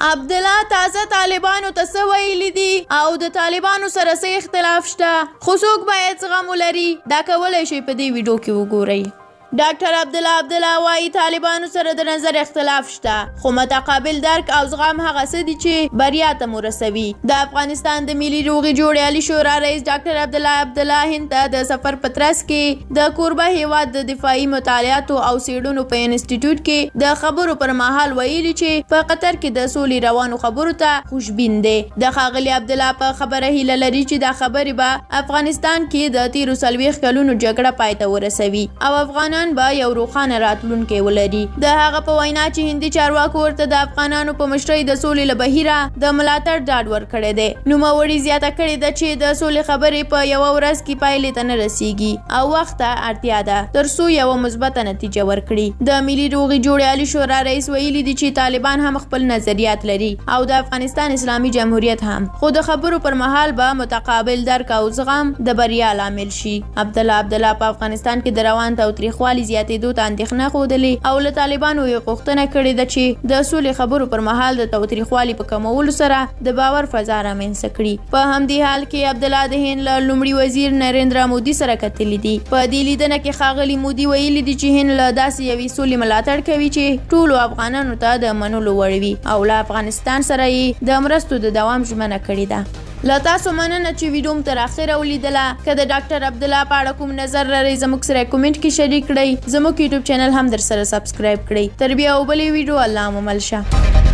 عبدالله تازه طالبانو ته څه ویلي دي او د طالبانو سره څه اختلاف شته، خو څوک باید زغم ولري؟ دا کولی شئ په دې ویډیو کې وګورئ. ډاکټر عبدالله وایي طالبانو سره د نظر اختلاف شته، خو متقابل درک او زغم هغه څه دي چې بریا ته مو رسوي. د افغانستان د ملي روغې جوړې عالي شورا رئیس ډاکټر عبدالله هند ته د سفر په ترڅ کې د کوربه هیواد د دفاعي مطالعاتو او څېړنو په انسټیټیوټ کې د خبرو پر مهال ویلي چې په قطر کې د سولې روانو خبرو ته خوشبین دی. د ښاغلي عبدالله په خبره هیله لري چې دا خبرې به افغانستان کې د تیرو 40 کلونو جګړه پای ته ورسوي او افغانان به یو روښانه راتلونکی ولري. د هغه په وینا چې هندي چارواکو ورته د افغانانو په مشرۍ د سولې له بهیره د ملاتړ ډاډ ورکړی دی. نوموړي زیاته کړې ده چې د سولې خبرې په یوه ورځ کې پایلې ته نه رسیږي او وخت ته اړتیا ده تر څو یوه مثبته نتیجه ورکړي. د ملي روغې جوړې عالي شورا رئیس ویلي دي چې طالبان هم خپل نظریات لري او د افغانستان اسلامي جمهوریت هم، خو د خبرو پر مهال به متقابل درک او زغم د بریا لامل شي. عبدالله په افغانستان کې د روان تاوتریخوالي زیاتېدو ته اندېښنه ښودلې او له طالبانو یې غوښتنه کړې ده چې د سولې خبرو پر مهال د تاوتریخوالي په کمولو سره د باور فضا رامنځته کړي. په همدې حال کې عبدالله د هند له لومړي وزیر نریندرا مودي سره کتلي دي. په دې لیدنه کې ښاغلي مودي ویلي دي چې هند له داسې یوې سولې ملاتړ کوي چې ټولو افغانانو ته د منلو وړ وي او له افغانستان سره یې د مرستو د دوام ژمنه کړې ده. له تاسو مننه چې ویډیو م تر اخره ولیدله. که د ډاکټر عبدالله په اړه کوم نظر لرئ زموږ سره کومنټ کې شریک کړئ. زموږ یوټیوب چینل هم در سره سبسکرایب کړئ. تر بیا او بلې ویډیو الله مو مل شه.